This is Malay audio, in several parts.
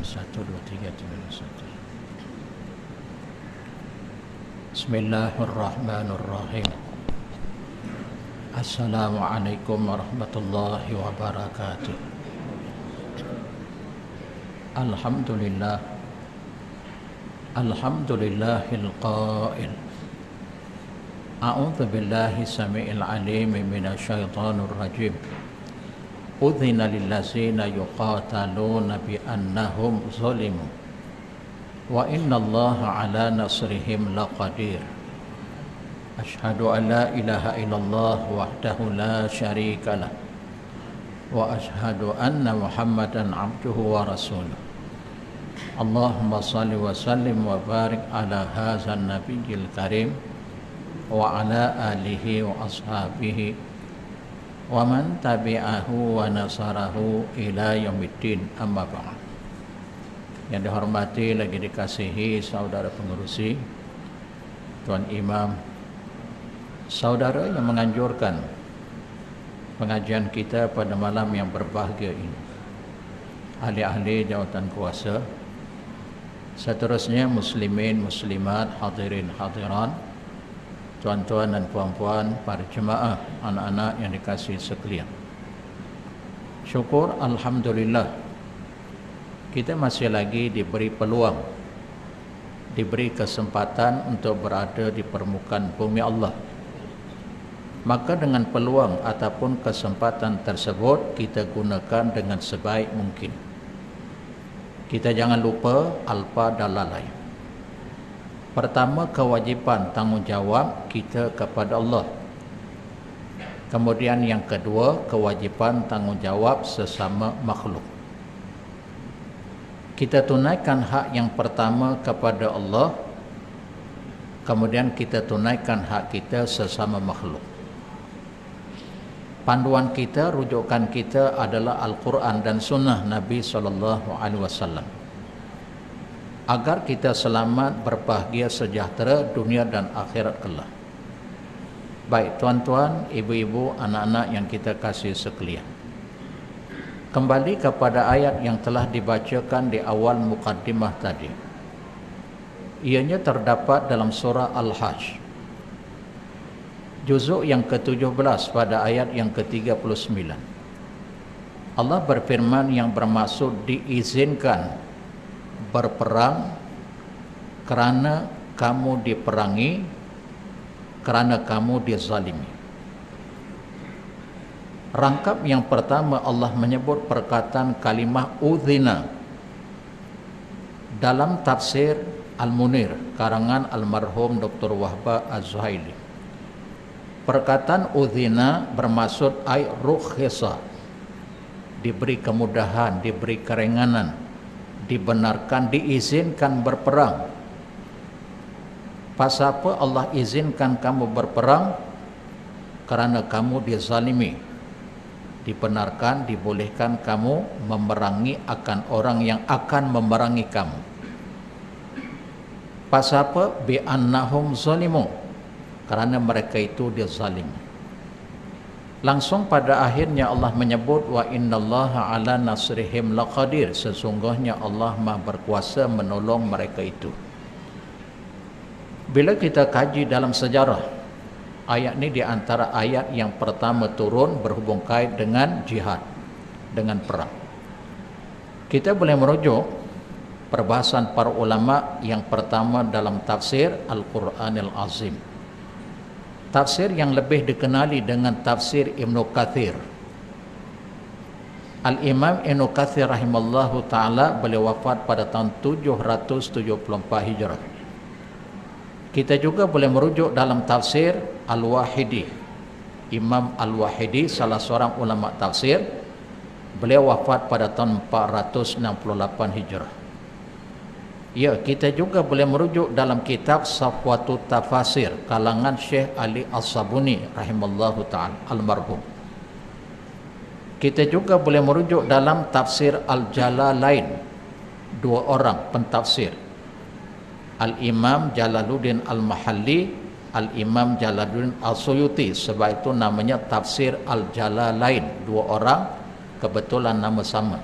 1, 2, 3, 1. Bismillahirrahmanirrahim. Assalamualaikum warahmatullahi wabarakatuh. Alhamdulillah. Alhamdulillahil qail. A'udzu billahi samii'il 'aliim minasyaitonir rajim. Udzina lillazina yuqataluna bi annahum zulimu wa innallaha 'ala nasrihim laqadir. Asyhadu an la ilaha illallah wahdahu la syarika lah wa asyhadu anna Muhammadan 'abduhu wa rasuluh. Allahumma salli wa sallim wa barik ala hadzal nabiyil karim wa ala alihi wa ashabihi wa man tabi'ahu wa nasarahu ila yaumiddin, amma ba'd. Yang dihormati lagi dikasihi saudara pengurusi, Tuan Imam, saudara yang menganjurkan pengajian kita pada malam yang berbahagia ini, ahli-ahli jawatan kuasa, seterusnya muslimin, muslimat, hadirin, hadiran, tuan-tuan dan puan-puan, para jemaah, anak-anak yang dikasihi sekalian. Syukur alhamdulillah kita masih lagi diberi peluang, diberi kesempatan untuk berada di permukaan bumi Allah. Maka dengan peluang ataupun kesempatan tersebut kita gunakan dengan sebaik mungkin. Kita jangan lupa alfa dan lalai. Pertama, kewajipan tanggungjawab kita kepada Allah. Kemudian yang kedua, kewajipan tanggungjawab sesama makhluk. Kita tunaikan hak yang pertama kepada Allah, kemudian kita tunaikan hak kita sesama makhluk. Panduan kita, rujukan kita adalah Al-Quran dan Sunnah Nabi SAW, agar kita selamat, berbahagia, sejahtera dunia dan akhirat kelak. Baik tuan-tuan, ibu-ibu, anak-anak yang kita kasih sekalian, kembali kepada ayat yang telah dibacakan di awal mukaddimah tadi. Ianya terdapat dalam surah Al-Hajj, juzuk yang ke-17 pada ayat yang ke-39. Allah berfirman yang bermaksud diizinkan berperang kerana kamu diperangi, kerana kamu dizalimi. Rangkap yang pertama, Allah menyebut perkataan kalimah udhina dalam tafsir Al-Munir karangan almarhum Dr. Wahbah Az-Zuhaili. Perkataan udhina bermaksud ay rukhisa, diberi kemudahan, diberi keringanan, dibenarkan, diizinkan berperang. Pasal apa Allah izinkan kamu berperang? Kerana kamu dizalimi. Dibenarkan, dibolehkan kamu memerangi akan orang yang akan memerangi kamu. Pasal apa? Bi annahum zalimu, kerana mereka itu dizalimi. Langsung pada akhirnya Allah menyebut wa innallaha ala nasrihim laqadir, sesungguhnya Allah Maha berkuasa menolong mereka itu. Bila kita kaji dalam sejarah, ayat ini di antara ayat yang pertama turun berhubung kait dengan jihad, dengan perang. Kita boleh merujuk perbahasan para ulama yang pertama dalam tafsir Al-Quranil Azim, tafsir yang lebih dikenali dengan tafsir Ibn Kathir. Al-Imam Ibn Kathir rahimallahu ta'ala beliau wafat pada tahun 774 Hijrah. Kita juga boleh merujuk dalam tafsir Al-Wahidi. Imam Al-Wahidi salah seorang ulama tafsir, beliau wafat pada tahun 468 Hijrah. Ya, kita juga boleh merujuk dalam kitab Safwatut Tafasir kalangan Syekh Ali As-Sabuni rahimallahu ta'ala almarhum. Kita juga boleh merujuk dalam tafsir Al-Jalalain, dua orang pentafsir, Al-Imam Jalaluddin Al-Mahalli, Al-Imam Jalaluddin Al-Suyuti. Sebab itu namanya tafsir Al-Jalalain, dua orang kebetulan nama sama.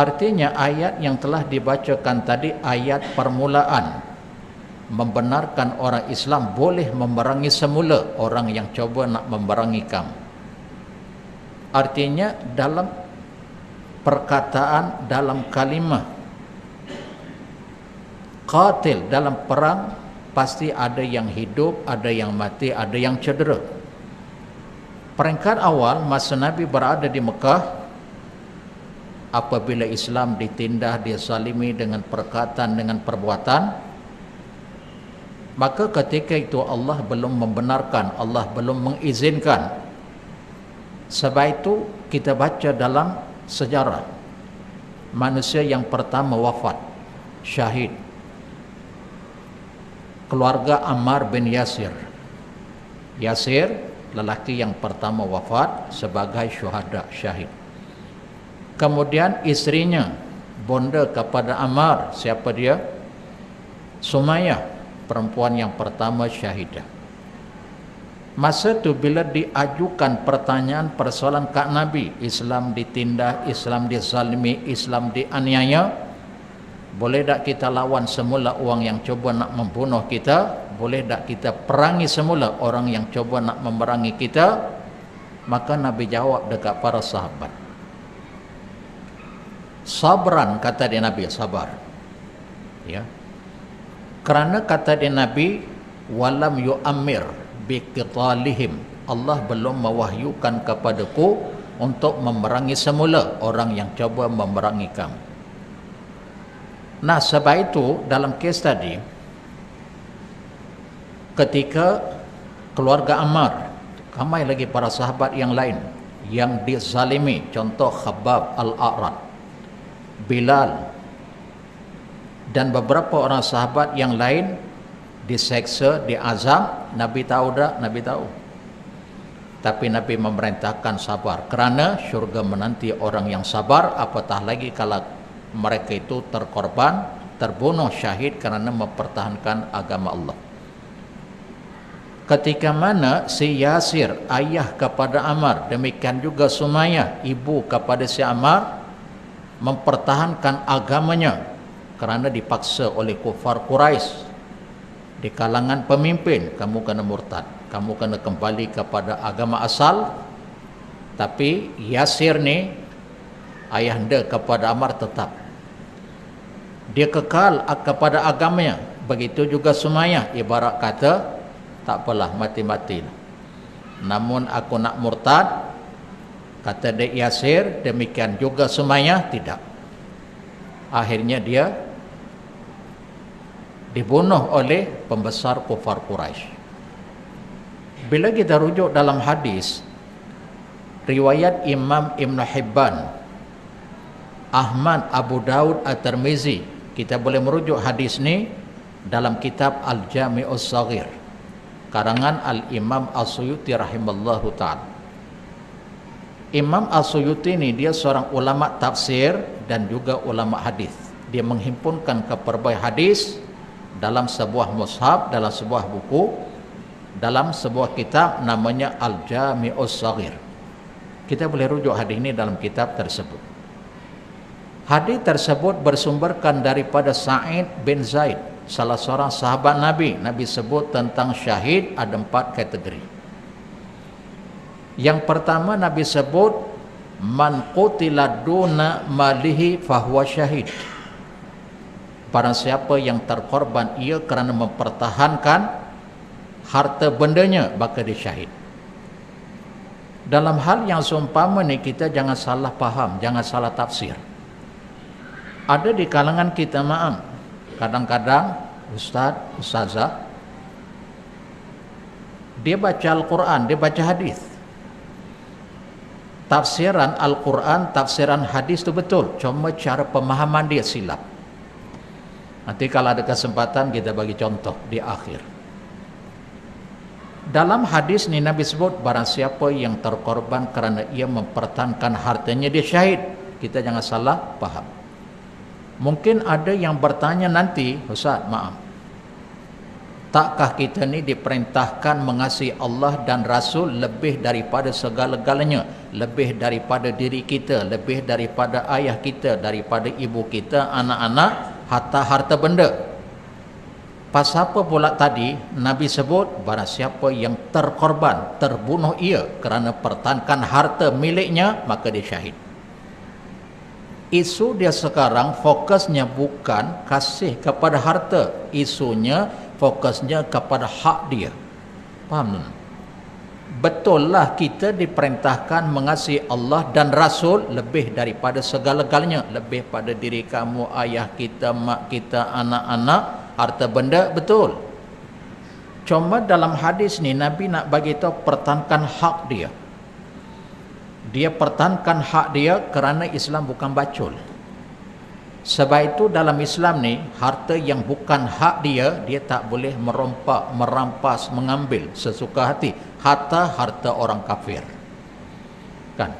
Artinya ayat yang telah dibacakan tadi ayat permulaan, membenarkan orang Islam boleh memerangi semula orang yang cuba nak memerangi kamu. Artinya dalam perkataan, dalam kalimah, qatil dalam perang pasti ada yang hidup, ada yang mati, ada yang cedera. Peringkat awal masa Nabi berada di Mekah, apabila Islam ditindah, dizalimi dengan perkataan, dengan perbuatan, maka ketika itu Allah belum membenarkan, Allah belum mengizinkan. Sebab itu kita baca dalam sejarah, manusia yang pertama wafat, syahid, keluarga Ammar bin Yasir. Yasir, lelaki yang pertama wafat sebagai syuhada, syahid. Kemudian istrinya, bonda kepada Ammar, siapa dia? Sumayyah, perempuan yang pertama syahidah. Masa tu bila diajukan pertanyaan persoalan kat Nabi, Islam ditindah, Islam dizalimi, Islam dianiaya, boleh tak kita lawan semula orang yang cuba nak membunuh kita? Boleh tak kita perangi semula orang yang cuba nak memerangi kita? Maka Nabi jawab dekat para sahabat, sabran, kata dia Nabi, sabar. Ya. Kerana kata dia Nabi, walam yu'ammir biqitalihim, Allah belum mewahyukan kepadaku untuk memerangi semula orang yang cuba memerangi kamu. Nah, sebab itu dalam kes tadi, ketika keluarga Ammar, ramai lagi para sahabat yang lain yang dizalimi, contoh Khabbab al-A'rad, Bilal, dan beberapa orang sahabat yang lain diseksa, diazab. Nabi tahu tak? Nabi tahu. Tapi Nabi memerintahkan sabar, kerana syurga menanti orang yang sabar, apatah lagi kalau mereka itu terkorban, terbunuh syahid kerana mempertahankan agama Allah. Ketika mana si Yasir, ayah kepada Ammar, demikian juga Sumayyah, ibu kepada si Ammar, mempertahankan agamanya kerana dipaksa oleh kufar Quraisy di kalangan pemimpin, kamu kena murtad, kamu kena kembali kepada agama asal. Tapi Yasir ni, ayahanda kepada Ammar, tetap dia kekal kepada agamanya. Begitu juga Sumayyah, ibarat kata, tak apalah, mati-mati, namun aku nak murtad, kata Dek Yasir. Demikian juga Sumayyah, tidak. Akhirnya dia dibunuh oleh pembesar kufar Quraisy. Bila kita rujuk dalam hadis riwayat Imam Ibn Hibban, Ahmad, Abu Daud, At-Tirmizi, kita boleh merujuk hadis ni dalam kitab Al-Jami'us Saghir karangan Al-Imam As-Suyuti rahimallahu ta'ala. Imam As-Suyuti ni dia seorang ulama tafsir dan juga ulama hadis. Dia menghimpunkan keperbaik hadis dalam sebuah mushaf, dalam sebuah buku, dalam sebuah kitab namanya Al-Jami'us Saghir. Kita boleh rujuk hadis ini dalam kitab tersebut. Hadis tersebut bersumberkan daripada Sa'id bin Zaid, salah seorang sahabat Nabi. Nabi sebut tentang syahid ada 4 kategori. Yang pertama Nabi sebut, man qutila duna malihi fahuwa syahid. Barang siapa yang terkorban ia kerana mempertahankan harta bendanya, maka dia syahid. Dalam hal yang seumpama ni, kita jangan salah faham, jangan salah tafsir. Ada di kalangan kita, maaf, kadang-kadang ustaz, ustazah, dia baca Al-Quran, dia baca hadis. Tafsiran Al-Quran, tafsiran hadis itu betul, cuma cara pemahaman dia silap. Nanti kalau ada kesempatan kita bagi contoh di akhir. Dalam hadis ni Nabi sebut, barang siapa yang terkorban kerana ia mempertahankan hartanya, dia syahid. Kita jangan salah faham. Mungkin ada yang bertanya nanti, Ustaz, maaf, takkah kita ni diperintahkan mengasihi Allah dan Rasul lebih daripada segala-galanya? lebih daripada diri kita, lebih daripada ayah kita, daripada ibu kita, anak-anak, harta benda. Pasal apa pula tadi Nabi sebut barang siapa yang terkorban, terbunuh ia kerana pertahankan harta miliknya, maka dia syahid. Isu dia sekarang fokusnya bukan kasih kepada harta, isunya fokusnya kepada hak dia. Faham? Betul lah kita diperintahkan mengasihi Allah dan Rasul lebih daripada segala-galanya, lebih pada diri kamu, ayah kita, mak kita, anak-anak, harta benda, betul. Cuma dalam hadis ni Nabi nak bagi tahu pertahankan hak dia. Dia pertahankan hak dia kerana Islam bukan bacul. Sebab itu dalam Islam ni, harta yang bukan hak dia, dia tak boleh merompak, merampas, mengambil sesuka hati. Harta orang kafir. Kan?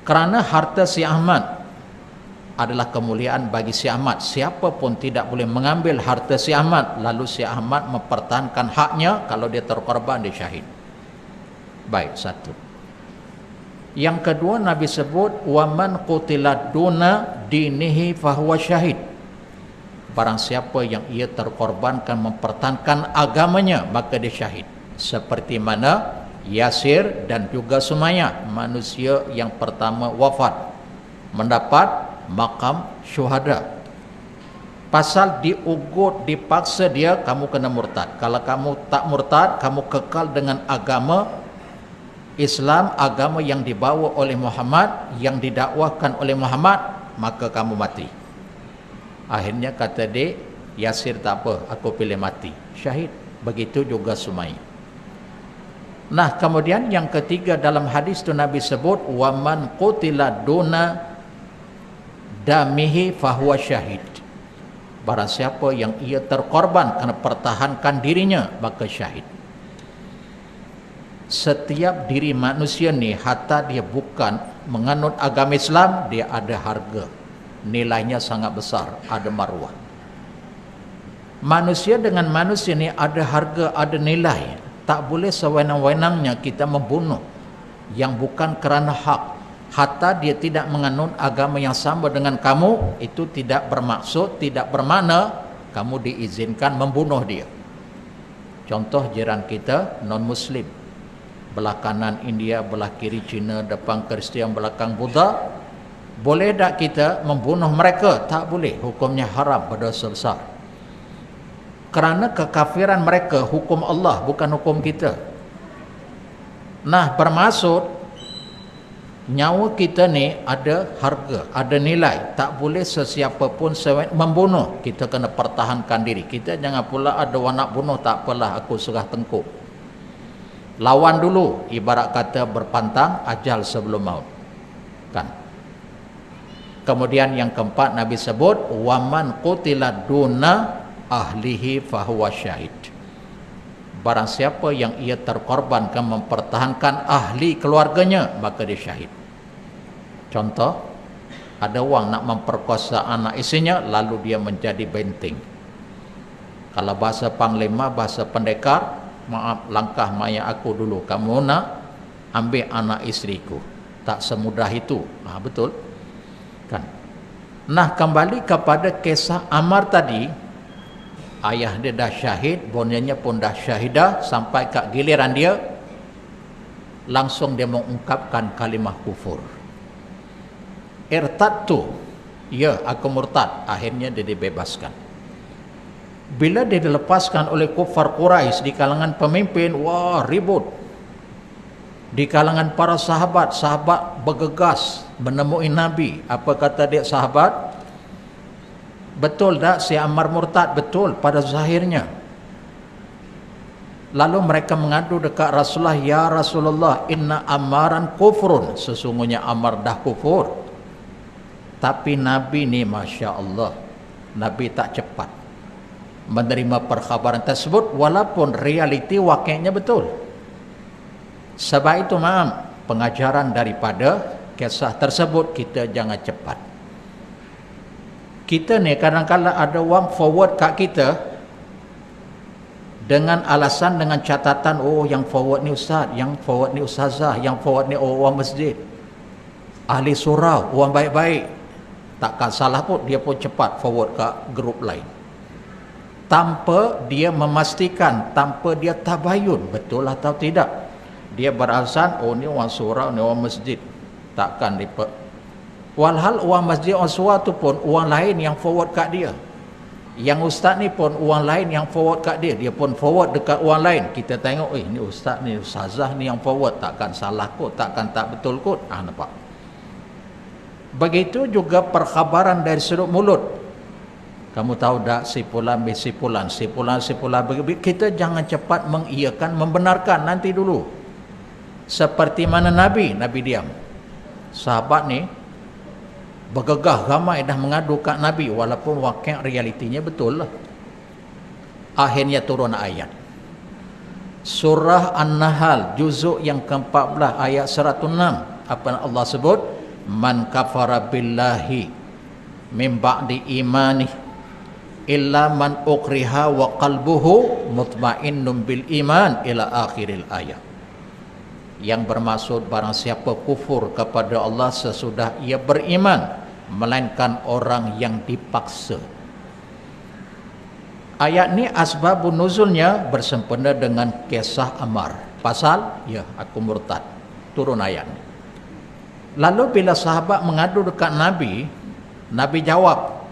Kerana harta si Ahmad adalah kemuliaan bagi si Ahmad. Siapa pun tidak boleh mengambil harta si Ahmad, lalu si Ahmad mempertahankan haknya. Kalau dia terkorban, dia syahid. Baik, satu. Yang kedua Nabi sebut waman qutila duna dinihi fahuwa syahid. Barang siapa yang ia terkorbankan mempertahankan agamanya, maka dia syahid. Seperti mana Yasir dan juga Sumayyah, manusia yang pertama wafat, mendapat makam syuhada. Pasal diugut, dipaksa dia, kamu kena murtad. Kalau kamu tak murtad, kamu kekal dengan agama Islam, agama yang dibawa oleh Muhammad, yang didakwahkan oleh Muhammad, maka kamu mati. Akhirnya kata dia, Yasir tak apa, aku pilih mati, syahid. Begitu juga Sumayyah. Nah, kemudian yang ketiga dalam hadis tu Nabi sebut waman qutila duna damihi fahuwa syahid. Barang siapa yang ia terkorban kerana pertahankan dirinya, maka syahid. Setiap diri manusia ni, hatta dia bukan menganut agama Islam, dia ada harga, nilainya sangat besar, ada maruah. Manusia dengan manusia ni ada harga, ada nilai. Tak boleh sewenang-wenangnya kita membunuh yang bukan kerana hak. Hatta dia tidak menganut agama yang sama dengan kamu, itu tidak bermaksud, tidak bermakna kamu diizinkan membunuh dia. Contoh jiran kita non-Muslim, belah kanan India, belah kiri Cina, depan Kristian, belakang Buddha. Boleh tak kita membunuh mereka? Tak boleh, hukumnya haram, berdosa besar. Kerana kekafiran mereka hukum Allah, bukan hukum kita. Nah, bermaksud nyawa kita ni ada harga, ada nilai. Tak boleh sesiapa pun membunuh. Kita kena pertahankan diri. Kita jangan pula ada orang nak bunuh, tak apalah, aku serah tengkuk. Lawan dulu, ibarat kata berpantang, ajal sebelum maut. Kan? Kemudian yang keempat Nabi sebut waman qutila duna ahlihi fahuwa syahid. Barang siapa yang ia terkorbankan mempertahankan ahli keluarganya, maka dia syahid. Contoh, ada orang nak memperkosa anak isinya, lalu dia menjadi benteng. Kalau bahasa panglima, bahasa pendekar, maaf, langkah mayat aku dulu, kamu nak ambil anak isteriku. Tak semudah itu. Betul kan? Nah, kembali kepada kisah Ammar tadi, ayah dia dah syahid, bondanya pun dah syahidah, sampai ke giliran dia, langsung dia mengungkapkan kalimah kufur. Irtadtu, ya aku murtad. Akhirnya dia dibebaskan. Bila dia dilepaskan oleh kufar Quraisy di kalangan pemimpin, wah ribut. Di kalangan para sahabat, sahabat bergegas menemui Nabi. Apa kata dia sahabat? Betul tak si Ammar murtad? Betul pada zahirnya. Lalu mereka mengadu dekat Rasulullah, ya Rasulullah, inna Ammaran kufrun, sesungguhnya Ammar dah kufur. Tapi Nabi ni Masya Allah, Nabi tak cepat menerima perkhabaran tersebut, walaupun realiti wakilnya betul. Sebab itu pengajaran daripada kisah tersebut, kita jangan cepat. Kita ni kadang-kadang ada orang forward kat kita dengan alasan, dengan catatan, oh yang forward ni ustaz, yang forward ni ustazah, yang forward ni orang masjid. ahli surau, orang baik-baik, takkan salah pun dia pun cepat forward ke grup lain, tanpa dia memastikan, tanpa dia tabayun betul atau tidak. Dia beralasan, oh ni orang surau, ni orang masjid, takkan dia. Walhal orang masjid, orang surau tu pun orang lain yang forward kat dia. Yang ustaz ni pun orang lain yang forward kat dia, dia pun forward dekat orang lain. Kita tengok, ni ustaz ni, ustazah ni yang forward, takkan salah kot, takkan tak betul kot. Nampak. Begitu juga perkhabaran dari sudut mulut. Kamu tahu tak, si fulan, si fulan, kita jangan cepat mengiyakan, membenarkan, nanti dulu. Seperti mana Nabi diam. Sahabat ni bergegah, ramai dah mengadu kat Nabi, walaupun wakil realitinya betul lah. Akhirnya turun ayat surah An-Nahl juzuk yang ke-14 ayat 106. Apa Allah sebut? Man kafara billahi min ba'di imani illa man ukriha wa qalbuhu mutmainnun bil iman ila akhiril ayat. Yang bermaksud barang siapa kufur kepada Allah sesudah ia beriman, melainkan orang yang dipaksa. Ayat ni asbabun nuzulnya bersempena dengan kisah Ammar. Pasal, ya aku murtad. Turun ayat ni. Lalu bila sahabat mengadu dekat Nabi, Nabi jawab,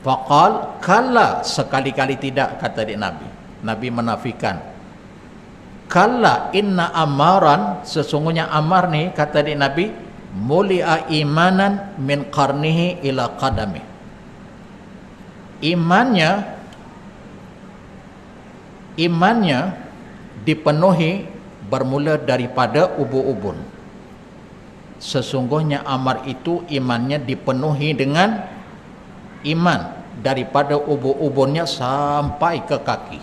faqal kalla, sekali-kali tidak, kata dia Nabi. Nabi menafikan. Kalla inna Ammaran, sesungguhnya Ammar ni, kata dia Nabi, mulia imanan min qarnihi ila qadamih. Imannya dipenuhi bermula daripada ubun-ubun. Sesungguhnya Ammar itu imannya dipenuhi dengan iman daripada ubun-ubunnya sampai ke kaki.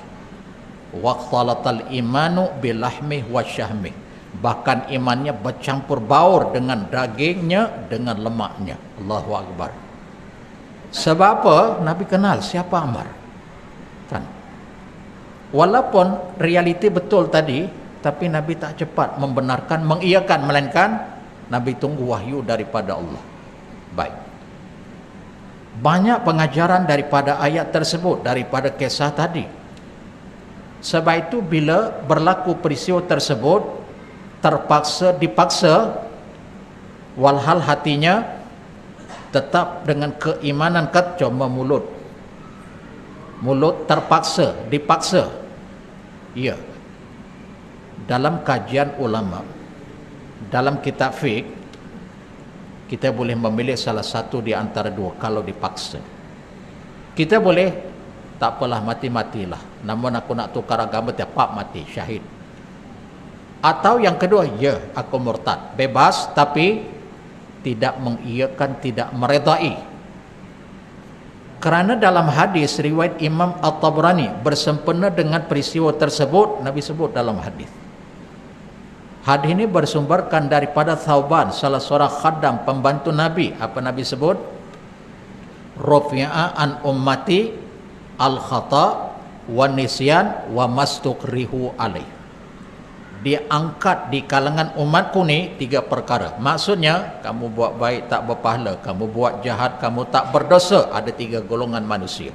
Waqtalatal imanu bilahmih wasyahmih, bahkan imannya bercampur baur dengan dagingnya, dengan lemaknya. Allahu Akbar. Sebab apa? Nabi kenal siapa Ammar, kan? Walaupun realiti betul tadi, tapi Nabi tak cepat membenarkan, mengiyakan, melainkan Nabi tunggu wahyu daripada Allah. Baik. Banyak pengajaran daripada ayat tersebut, daripada kisah tadi. Sebab itu bila berlaku peristiwa tersebut, dipaksa, walhal hatinya tetap dengan keimanan, cuma mulut terpaksa, dipaksa. Ya. Dalam kajian ulama, dalam kitab fiqh, kita boleh memilih salah satu di antara dua. Kalau dipaksa, kita boleh, tak apalah, mati-matilah, namun aku nak tukar agama, tiap mati, syahid. Atau yang kedua, ya aku murtad, bebas, tapi tidak mengiyakan, tidak meredai. Kerana dalam hadis riwayat Imam At-Tabrani bersempena dengan peristiwa tersebut, Nabi sebut dalam hadis. Hadis ini bersumberkan daripada Thauban, salah seorang khaddam pembantu Nabi. Apa Nabi sebut? Rafi'a an ummati al-khata' wa nisyan wa mastukrihu alaih. Dia angkat di kalangan umatku ni 3 perkara. Maksudnya, kamu buat baik tak berpahala, kamu buat jahat kamu tak berdosa. Ada 3 golongan manusia.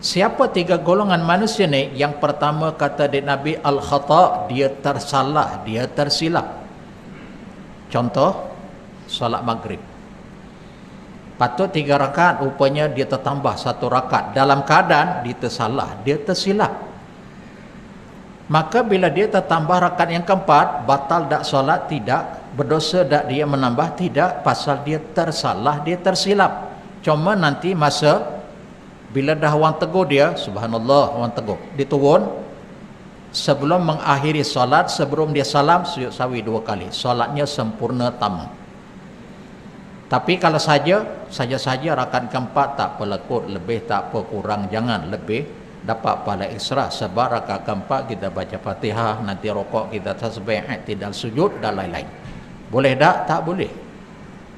Siapa 3 golongan manusia ni? Yang pertama, kata Nabi, al-khata', dia tersalah, dia tersilap. Contoh, solat maghrib. Patut 3 rakaat, rupanya dia tertambah 1 rakaat. Dalam keadaan dia tersalah, dia tersilap. Maka bila dia tertambah rakaat yang keempat, batal tak solat? Tidak. Berdosa tak dia menambah? Tidak. Pasal dia tersalah, dia tersilap. Cuma nanti masa bila dah orang tegur dia, subhanallah, orang tegur, dia turun, sebelum mengakhiri solat, sebelum dia salam, sujud sawi 2 kali. Solatnya sempurna, tamam. Tapi kalau saja rakaat keempat, tak apa lekut, lebih tak apa kurang, jangan lebih, dapat pahala ekstra. Sebab rakaat keempat kita baca Fatihah, nanti rokok kita tasbih, i'tidal sujud dan lain-lain. Boleh tak? Tak boleh.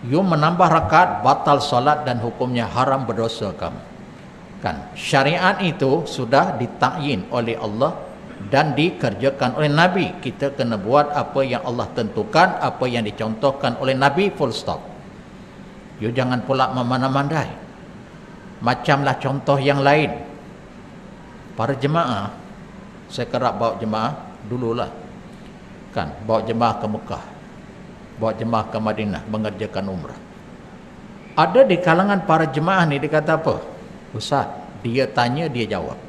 You menambah rakaat, batal solat dan hukumnya haram, berdosa kamu. Kan? Syariat itu sudah ditakyin oleh Allah dan dikerjakan oleh Nabi. Kita kena buat apa yang Allah tentukan, apa yang dicontohkan oleh Nabi, full stop. You jangan pula memandai-mandai. Macamlah contoh yang lain. Para jemaah, saya kerap bawa jemaah dululah. Kan, bawa jemaah ke Mekah, bawa jemaah ke Madinah mengerjakan umrah. Ada di kalangan para jemaah ni dia kata apa? Ustaz, dia tanya, dia jawab.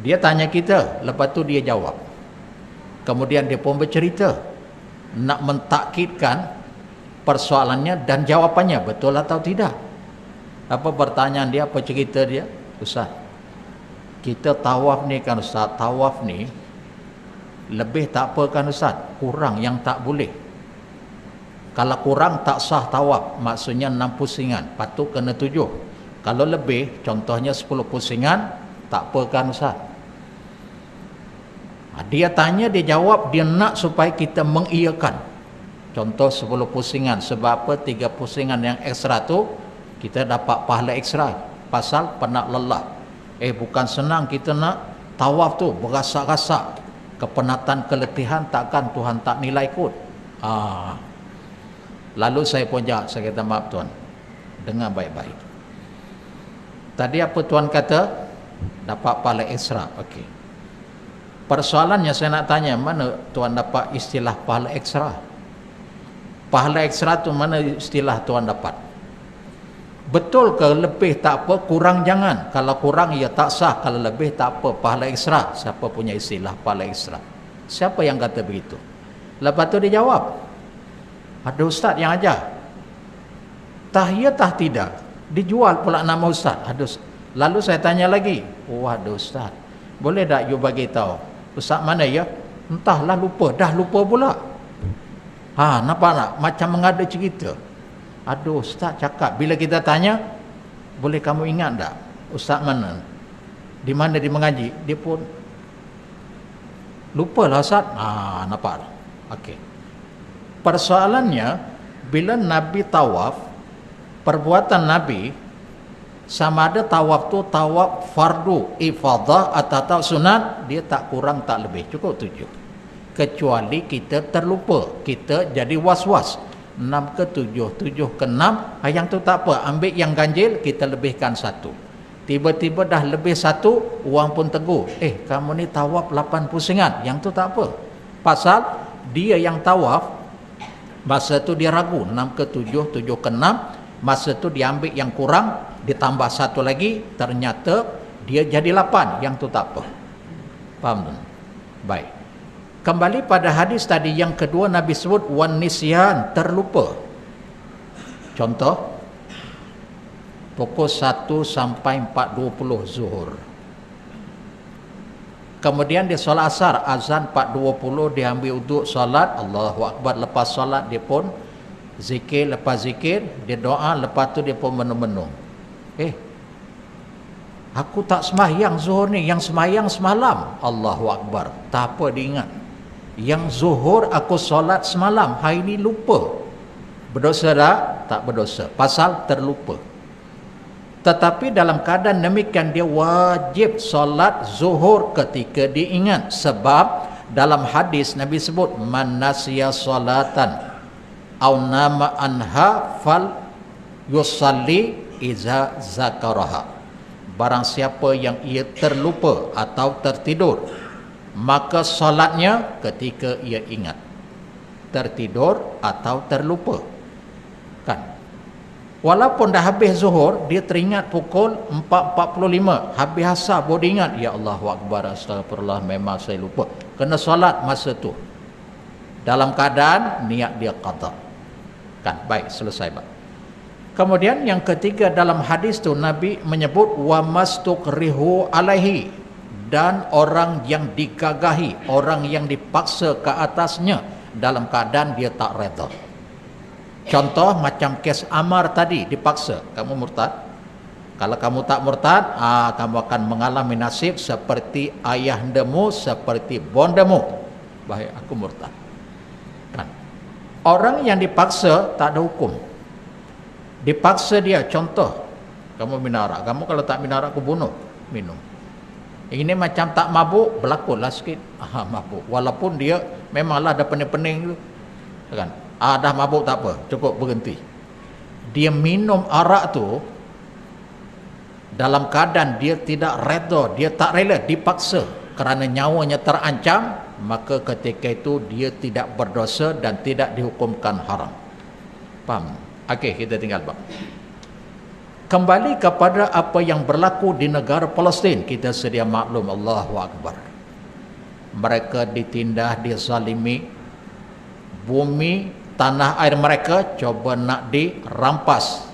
Dia tanya kita, lepas tu dia jawab. Kemudian dia pun bercerita, nak mentakkidkan persoalannya dan jawapannya, betul atau tidak. Apa pertanyaan dia, apa cerita dia? Ustaz, kita tawaf ni kan Ustaz, tawaf ni lebih tak apa kan Ustaz, kurang yang tak boleh. Kalau kurang tak sah tawaf, maksudnya 6 pusingan, patut kena 7. Kalau lebih, contohnya 10 pusingan, tak apa kan Ustaz. Dia tanya, dia jawab, dia nak supaya kita mengiyakan. Contoh 10 pusingan, sebab apa? 3 pusingan yang ekstra tu kita dapat pahala ekstra pasal penat lelah. Bukan senang kita nak tawaf tu berasak-rasak, kepenatan, keletihan, takkan Tuhan tak nilai kot. Lalu saya pun jawab, saya kata, maaf Tuan, dengar baik-baik. Tadi apa Tuan kata? Dapat pahala ekstra. Okey. Persoalannya saya nak tanya, mana Tuan dapat istilah pahala ekstra? Pahala ekstra tu mana istilah Tuan dapat? Betul ke lebih tak apa, kurang jangan? Kalau kurang ya tak sah, kalau lebih tak apa, pahala ekstra. Siapa punya istilah pahala ekstra? Siapa yang kata begitu? Lepas tu dia jawab, ada ustaz yang ajar. Tahiyah tah tidak, dijual pula nama ustaz. Lalu saya tanya lagi, ada ustaz, boleh tak you bagi tahu ustaz mana ya? Entahlah, lupa, dah lupa pula. Nampak tak? Macam mengada cerita. Aduh, ustaz cakap, bila kita tanya, boleh kamu ingat tak ustaz mana? Di mana dia mengaji? Dia pun lupa lah ustaz. Nampak tak? Okey. Persoalannya, bila Nabi tawaf, perbuatan Nabi, sama ada tawaf tu tawaf fardu, ifadah atau sunat, dia tak kurang tak lebih, cukup 7. Kecuali kita terlupa, kita jadi was-was, 6 ke 7, 7 ke 6, yang tu tak apa, ambil yang ganjil, kita lebihkan 1. Tiba-tiba dah lebih 1, orang pun tegur, kamu ni tawaf 8 pusingan, yang tu tak apa. Pasal dia yang tawaf, masa tu dia ragu, 6 ke 7, 7 ke 6, masa tu dia ambil yang kurang, ditambah 1 lagi, ternyata dia jadi 8, yang tu tak apa. Faham tak? Baik. Kembali pada hadis tadi yang kedua, Nabi sebut wan nisyan, terlupa. Contoh, pukul 1 sampai 4.20 zuhur. Kemudian dia solat asar, azan 4.20, dia ambil uduk solat, Allahu Akbar, lepas solat dia pun zikir, lepas zikir dia doa, lepas tu dia pun menung-menung. Aku tak sembahyang zuhur ni, yang sembahyang semalam. Allahu Akbar, tak apa diingat. Yang zuhur aku solat semalam, hari ni lupa. Berdosa tak? Tak berdosa, pasal terlupa. Tetapi dalam keadaan demikian, dia wajib solat zuhur ketika diingat. Sebab dalam hadis Nabi sebut, man nasiya salatan au nama anha fal yusalli iza zakaraha. Barang siapa yang ia terlupa atau tertidur, maka solatnya ketika ia ingat. Tertidur atau terlupa, kan? Walaupun dah habis zuhur, dia teringat pukul 4.45, habis asar baru ingat, ya Allahu Akbar, astagfirullah, memang saya lupa. Kena solat masa tu, dalam keadaan niat dia qada, kan? Baik, selesai. Kemudian yang ketiga, dalam hadis tu Nabi menyebut wa mastukrihu alaihi, dan orang yang digagahi, orang yang dipaksa ke atasnya dalam keadaan dia tak redha. Contoh macam kes Ammar tadi, dipaksa, kamu murtad. Kalau kamu tak murtad, kamu akan mengalami nasib seperti ayahandamu, seperti bondamu. Baik, aku murtad, kan? Orang yang dipaksa tak ada hukum. Dipaksa dia, contoh, kamu minum arak, kamu kalau tak minum arak aku bunuh, minum. Ini macam tak mabuk, berlakulah sikit. Mabuk. Walaupun dia memanglah ada pening-pening tu. Kan? Dah mabuk tak apa, cukup berhenti. Dia minum arak tu dalam keadaan dia tidak redha, dia tak rela, dipaksa kerana nyawanya terancam, maka ketika itu dia tidak berdosa dan tidak dihukumkan haram. Faham? Okey, kita tinggal bab. Kembali kepada apa yang berlaku di negara Palestin, kita sedia maklum, Allahu Akbar. Mereka ditindas, dizalimi, bumi, tanah air mereka cuba nak dirampas.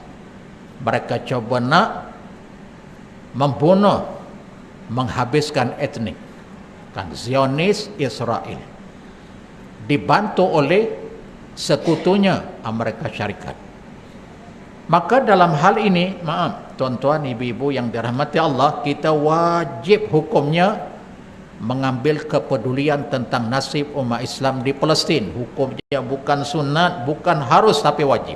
Mereka cuba nak membunuh, menghabiskan etnik. Kan Zionis Israel. Dibantu oleh sekutunya Amerika Syarikat. Maka dalam hal ini, maaf tuan-tuan, ibu-ibu yang dirahmati Allah, kita wajib hukumnya mengambil kepedulian tentang nasib umat Islam di Palestin. Hukumnya bukan sunat, bukan harus, tapi wajib.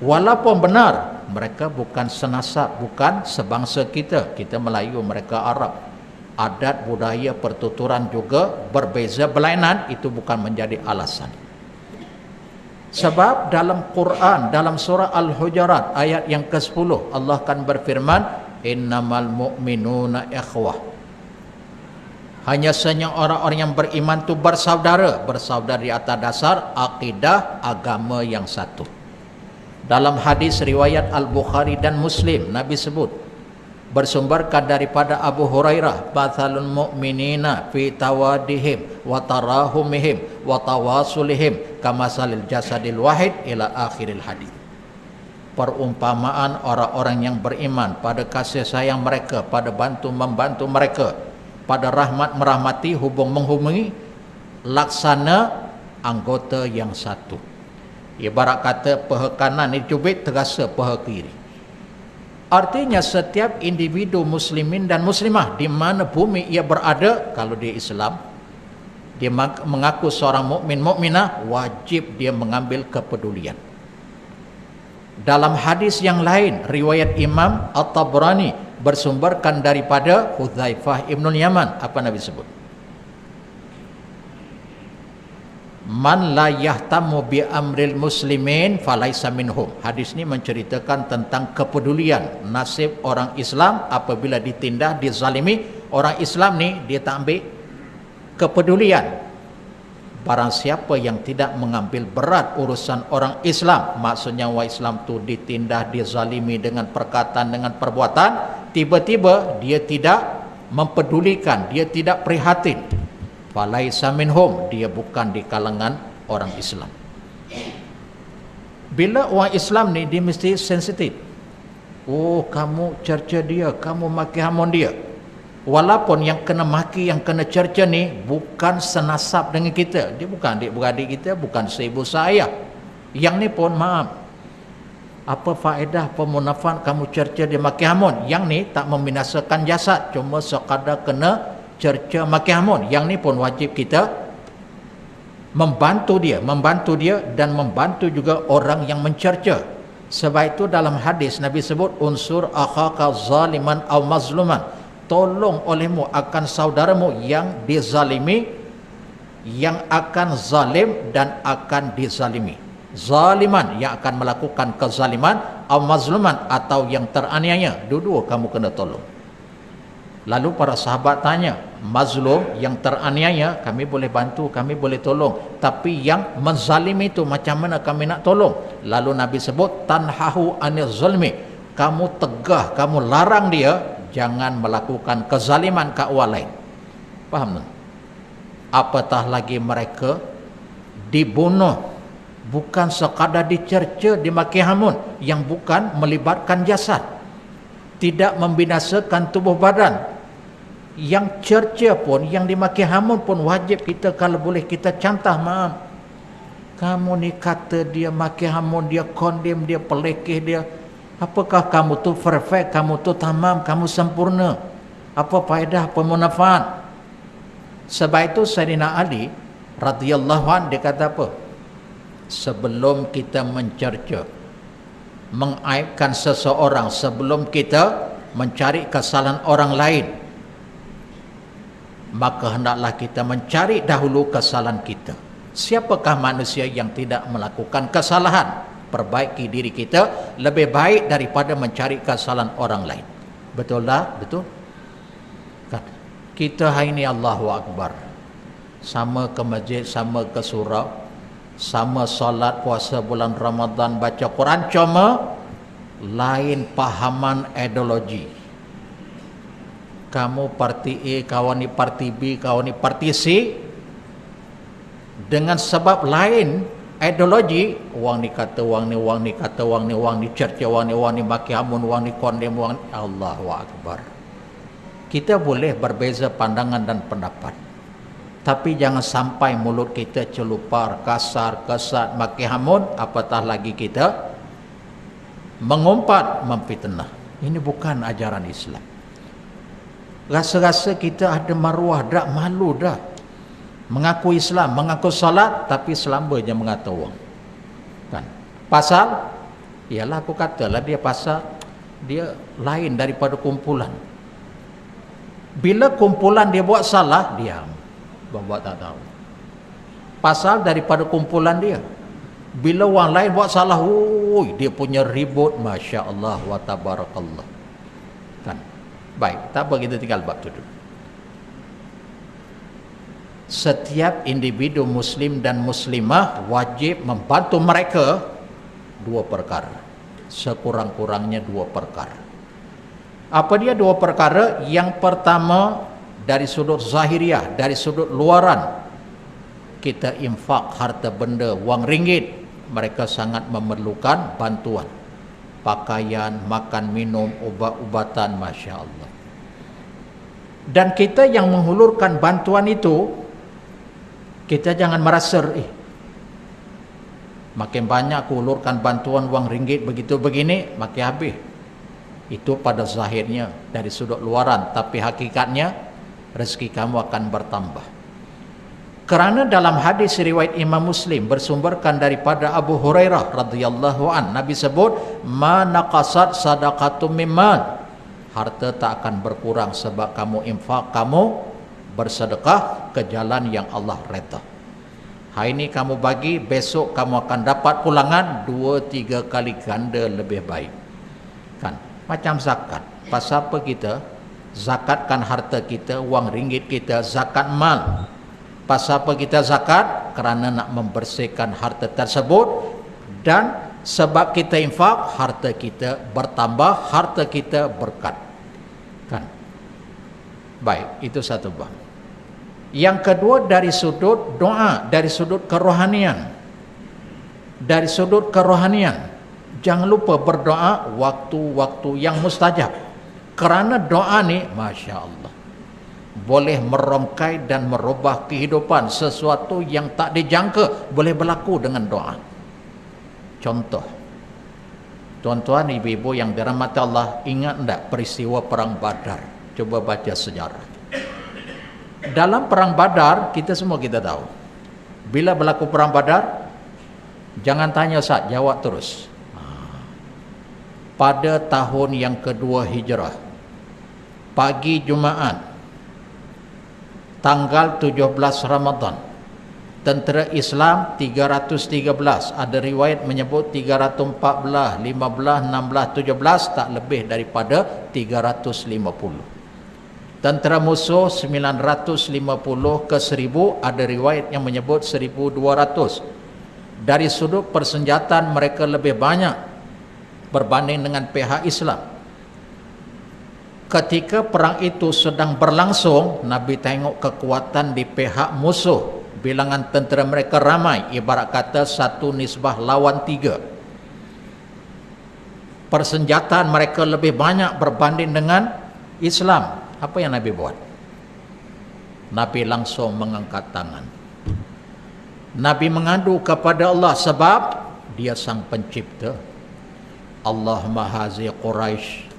Walaupun benar mereka bukan senasab, bukan sebangsa kita. Kita Melayu, mereka Arab. Adat, budaya, pertuturan juga berbeza, berlainan. Itu bukan menjadi alasan. Sebab dalam Quran, dalam surah Al-Hujurat ayat yang ke-10, Allah akan berfirman, innamal mu'minuna ikhwah. Hanya saja orang-orang yang beriman itu bersaudara di atas dasar akidah agama yang satu. Dalam hadis riwayat Al-Bukhari dan Muslim, Nabi sebut, bersumberkan daripada Abu Hurairah, mathalul mu'minina fi tawadihim wa tarahumihim wa tawasulihim kamasalil jasadil wahid ila akhiril hadis. Perumpamaan orang-orang yang beriman pada kasih sayang mereka, pada bantu-membantu mereka, pada rahmat merahmati, hubung menghubungi, laksana anggota yang satu. Ibarat kata paha kanan dicubit, terasa paha kiri. Artinya setiap individu muslimin dan muslimah di mana bumi ia berada, kalau dia Islam, dia mengaku seorang mukmin mukminah, wajib dia mengambil kepedulian. Dalam hadis yang lain, riwayat Imam At-Tabrani bersumberkan daripada Hudzaifah Ibn Yaman, apa Nabi sebut? Man la yahtamu bi amril muslimin falaisa minhum. Hadis ini menceritakan tentang kepedulian nasib orang Islam apabila ditindas, dizalimi. Orang Islam ni dia tak ambil kepedulian. Barang siapa yang tidak mengambil berat urusan orang Islam, maksudnya orang Islam tu ditindas, dizalimi dengan perkataan, dengan perbuatan, tiba-tiba dia tidak mempedulikan, dia tidak prihatin, falaisa minhum, dia bukan di kalangan orang Islam. Bila orang Islam ni dia mesti sensitif. Oh, kamu cerca dia, kamu maki hamun dia. Walaupun yang kena maki, yang kena cerca ni bukan senasab dengan kita. Dia bukan adik-beradik kita, bukan seibu saya. Yang ni pun maaf, apa faedah, apa munafat kamu cerca dia maki hamun? Yang ni tak membinasakan jasad, cuma sekadar kena cerca maki hamun. Yang ni pun wajib kita membantu dia dan membantu juga orang yang mencerca. Sebab itu dalam hadis Nabi sebut unsur akhaka zaliman aw mazluman, tolong olehmu akan saudaramu yang dizalimi, yang akan zalim dan akan dizalimi. Zaliman yang akan melakukan kezaliman, aw mazluman atau yang teraniaya, dua-dua kamu kena tolong. Lalu para sahabat tanya, mazlum yang teraniaya kami boleh bantu, kami boleh tolong, tapi yang menzalimi itu macam mana kami nak tolong? Lalu Nabi sebut tanhahu anil zulmi, kamu tegah, kamu larang dia jangan melakukan kezaliman ke orang lain. Faham tak? Apatah lagi mereka dibunuh, bukan sekadar dicerca, dimaki hamun, yang bukan melibatkan jasad, tidak membinasakan tubuh badan. Yang cerca pun, yang dimaki hamun pun wajib kita kalau boleh kita cantah, maaf, kamu ni kata dia maki hamun, dia kondem, dia pelekeh dia, apakah kamu tu perfect, kamu tu tamam, kamu sempurna? Apa faedah, apa manfaat? Sebab itu Sayyidina Ali radhiyallahu anhu dia kata apa? Sebelum kita mencerca, mengaibkan seseorang, sebelum kita mencari kesalahan orang lain, maka hendaklah kita mencari dahulu kesalahan kita. Siapakah manusia yang tidak melakukan kesalahan? Perbaiki diri kita lebih baik daripada mencari kesalahan orang lain. Betul tak? Betul? Kan? Kita hari ini Allahu Akbar, sama ke masjid, sama ke surau, sama solat puasa bulan Ramadan, baca Quran, cuma lain pahaman ideologi. Kamu parti A, kawan ni parti B, kawan ni parti C. Dengan sebab lain ideologi, wang ni kata wang ni, wang ni kata wang ni, wang ni cerca wang ni maki hamun, wang ni kondem wang ni. Allahu Akbar. Kita boleh berbeza pandangan dan pendapat, tapi jangan sampai mulut kita celupar, kasar, kesat, maki hamun, apatah lagi kita mengumpat, memfitnah. Ini bukan ajaran Islam. Rasa-rasa kita ada maruah dak, malu dah mengaku Islam, mengaku salat, tapi selambanya mengata wang. Kan? Pasal, ialah aku katalah dia pasal, dia lain daripada kumpulan. Bila kumpulan dia buat salah, diam. Buat tak tahu. Pasal daripada kumpulan dia. Bila orang lain buat salah, dia punya ribut, Masya Allah wa tabarakallah. Kan? Baik, tak apa, kita tinggal bab tu dulu. Setiap individu muslim dan muslimah wajib membantu mereka dua perkara. Sekurang-kurangnya dua perkara. Apa dia dua perkara? Yang pertama, dari sudut zahiriah, dari sudut luaran, kita infak harta benda, wang ringgit. Mereka sangat memerlukan bantuan. Pakaian, makan, minum, ubat-ubatan, Masya Allah. Dan kita yang menghulurkan bantuan itu, kita jangan merasa, makin banyak aku hulurkan bantuan wang ringgit begitu begini, makin habis. Itu pada zahirnya, dari sudut luaran. Tapi hakikatnya, rezeki kamu akan bertambah. Kerana dalam hadis riwayat Imam Muslim, bersumberkan daripada Abu Hurairah radhiyallahu an, Nabi sebut, ma naqasat sadaqatum mimmal. Harta tak akan berkurang sebab kamu infak, kamu bersedekah ke jalan yang Allah redha. Hari ini kamu bagi, besok kamu akan dapat pulangan 2-3 kali ganda lebih baik. Kan? Macam zakat. Pasal apa kita zakatkan harta kita, wang ringgit kita, zakat mal. Pasal apa kita zakat? Kerana nak membersihkan harta tersebut, dan sebab kita infak, harta kita bertambah, harta kita berkat. Kan? Baik, itu satu bab. Yang kedua, dari sudut doa, dari sudut kerohanian. Dari sudut kerohanian, jangan lupa berdoa waktu-waktu yang mustajab. Kerana doa ni, Masya Allah, boleh merongkai dan merubah kehidupan. Sesuatu yang tak dijangka boleh berlaku dengan doa. Contoh, tuan-tuan, ibu-ibu yang dirahmati Allah, ingat tak peristiwa Perang Badar? Coba baca sejarah. Dalam Perang Badar, kita semua kita tahu, bila berlaku Perang Badar, jangan tanya Ustaz, jawab terus. Pada tahun yang kedua Hijrah, pagi Jumaat, tanggal 17 Ramadan, tentera Islam 313, ada riwayat menyebut 314, 15, 16, 17, tak lebih daripada 350. Tentera musuh 950 ke 1000, ada riwayat yang menyebut 1200. Dari sudut persenjataan mereka lebih banyak berbanding dengan pihak Islam. Ketika perang itu sedang berlangsung, Nabi tengok kekuatan di pihak musuh. Bilangan tentera mereka ramai, ibarat kata 1 nisbah lawan 3. Persenjataan mereka lebih banyak berbanding dengan Islam. Apa yang Nabi buat? Nabi langsung mengangkat tangan. Nabi mengadu kepada Allah sebab dia sang pencipta. Allahumma hazi Quraisy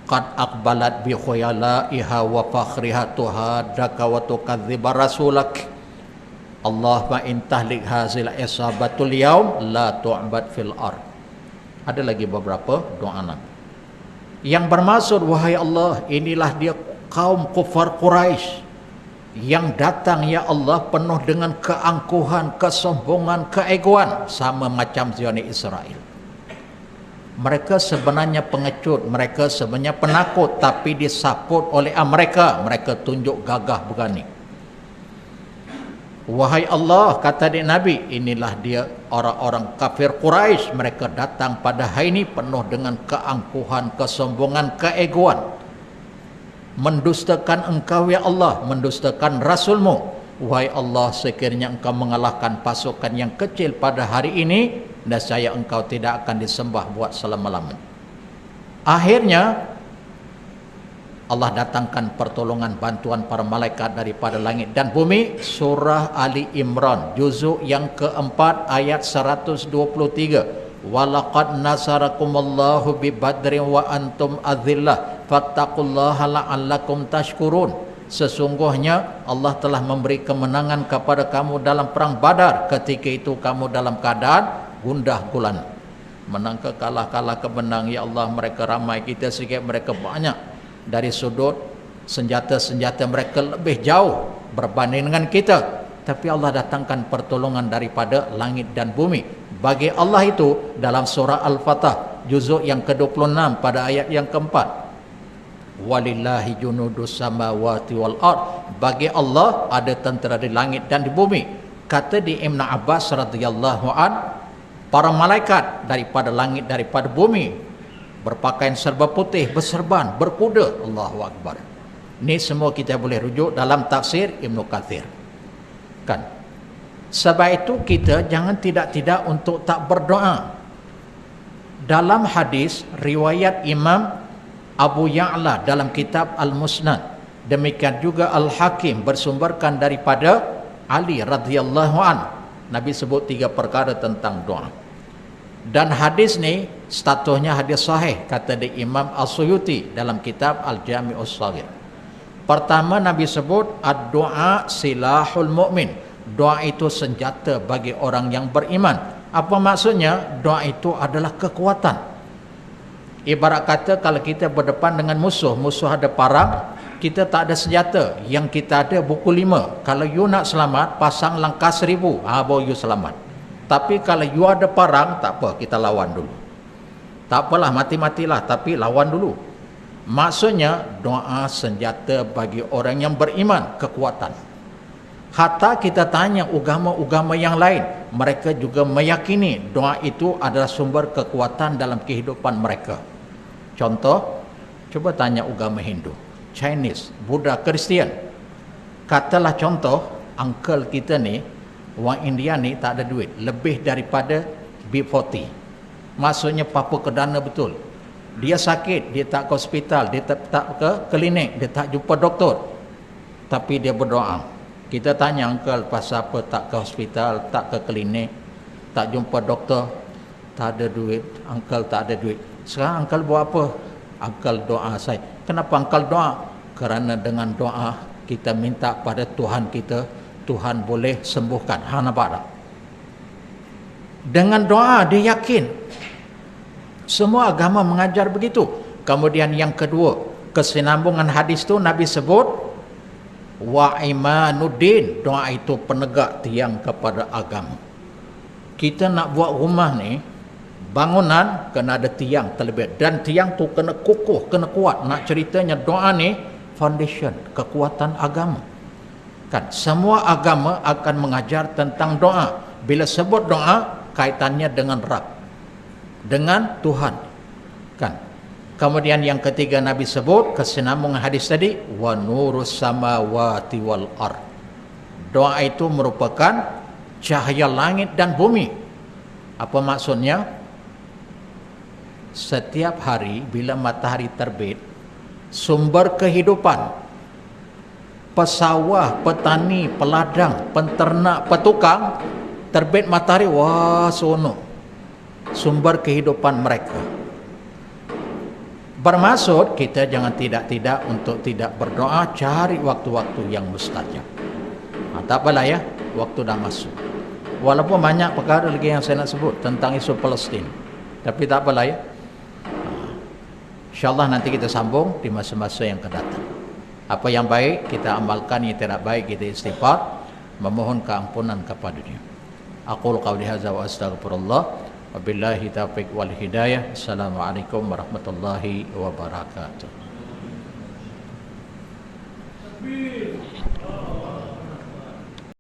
qad aqbalat bi khuyalaiha wa fakhriha tuhadaka wa tukadziba rasulak. Allahumma in tahlik hazil isabatul yaum la tu'bad fil ard. Ada lagi beberapa doa Nabi. Yang bermaksud, wahai Allah, inilah dia kaum kufar Quraisy yang datang ya Allah penuh dengan keangkuhan, kesombongan, keegoan, sama macam Zionist Israel. Mereka sebenarnya pengecut, mereka sebenarnya penakut, tapi disaput oleh mereka. Mereka tunjuk gagah berani. Wahai Allah, kata dia Nabi, inilah dia orang-orang kafir Quraisy. Mereka datang pada hari ini penuh dengan keangkuhan, kesombongan, keegoan, mendustakan engkau ya Allah, mendustakan Rasulmu. Wahai Allah, sekiranya engkau mengalahkan pasukan yang kecil pada hari ini, nescaya engkau tidak akan disembah buat selama-lamanya. Akhirnya Allah datangkan pertolongan, bantuan para malaikat daripada langit dan bumi. Surah Ali Imran juzuk yang keempat ayat 123. Walaqad nasarakumullahu bi badrin wa antum adhillah fattaqullaha la'allakum tashkurun. Sesungguhnya Allah telah memberi kemenangan kepada kamu dalam perang Badar. Ketika itu kamu dalam keadaan gundah gulana. Menang ke kalah, kalah ke menang. Ya Allah, mereka ramai, kita sikit, mereka banyak. Dari sudut senjata-senjata mereka lebih jauh berbanding dengan kita. Tapi Allah datangkan pertolongan daripada langit dan bumi. Bagi Allah itu dalam surah Al-Fatah juzuk yang ke-26 pada ayat yang keempat. Walillahi junudus samawati wal ard. Bagi Allah ada tentera di langit dan di bumi. Kata di Ibn Abbas radhiyallahu an, para malaikat daripada langit, daripada bumi, berpakaian serba putih, berserban, berkuda. Allahu Akbar. Ini semua kita boleh rujuk dalam tafsir Ibn Kathir. Kan? Sebab itu kita jangan tidak-tidak untuk tak berdoa. Dalam hadis riwayat Imam Abu Ya'la dalam kitab Al-Musnad, demikian juga Al-Hakim bersumberkan daripada Ali radhiyallahu an, Nabi sebut 3 perkara tentang doa. Dan hadis ni statusnya hadis sahih, kata di Imam As-Suyuti dalam kitab Al-Jami'us Shaghir. Pertama, Nabi sebut ad-du'a silahul mu'min. Doa itu senjata bagi orang yang beriman. Apa maksudnya? Doa itu adalah kekuatan. Ibarat kata kalau kita berdepan dengan musuh, musuh ada parang, kita tak ada senjata, yang kita ada buku 5. Kalau you nak selamat, pasang langkah 1000, baru you selamat. Tapi kalau you ada parang, tak apa, kita lawan dulu. Tak apalah, mati-matilah, tapi lawan dulu. Maksudnya doa senjata bagi orang yang beriman, kekuatan. Hatta kita tanya agama-agama yang lain, mereka juga meyakini doa itu adalah sumber kekuatan dalam kehidupan mereka. Contoh, coba tanya agama Hindu, Chinese, Buddha, Kristian. Katalah contoh, uncle kita ni, orang India ni tak ada duit, lebih daripada B40. Maksudnya papa kedana betul. Dia sakit, dia tak ke hospital, dia tak ke klinik, dia tak jumpa doktor. Tapi dia berdoa. Kita tanya uncle pasal apa tak ke hospital, tak ke klinik, tak jumpa doktor, tak ada duit. Uncle tak ada duit. Sekarang uncle buat apa? Uncle doa saya. Kenapa uncle doa? Kerana dengan doa kita minta pada Tuhan kita, Tuhan boleh sembuhkan. Nampak tak? Dengan doa dia yakin. Semua agama mengajar begitu. Kemudian yang kedua, kesinambungan hadis tu Nabi sebut wa imanuddin. Doa itu penegak tiang kepada agama. Kita nak buat rumah ni, bangunan kena ada tiang terlebih, dan tiang tu kena kukuh, kena kuat. Nak ceritanya doa ni foundation, kekuatan agama. Kan semua agama akan mengajar tentang doa. Bila sebut doa, kaitannya dengan Rabb, dengan Tuhan. Kan. Kemudian yang ketiga Nabi sebut kesinambungan hadis tadi, wa nurus samawati wal ard. Doa itu merupakan cahaya langit dan bumi. Apa maksudnya? Setiap hari bila matahari terbit, sumber kehidupan, pesawah, petani, peladang, penternak, petukang, terbit matahari, wah sono, sumber kehidupan mereka. Bermaksud kita jangan tidak-tidak untuk tidak berdoa, cari waktu-waktu yang mustajab. Tak apalah ya, waktu dah masuk. Walaupun banyak perkara lagi yang saya nak sebut tentang isu Palestin, tapi tak apalah ya. InsyaAllah nanti kita sambung di masa-masa yang akan datang. Apa yang baik kita amalkan, yang tidak baik kita istighfar, memohon keampunan kepada Dia. Aqul qawli hadza wa astaghfirullah, wabillahi taufiq wal hidayah. Assalamualaikum warahmatullahi wabarakatuh.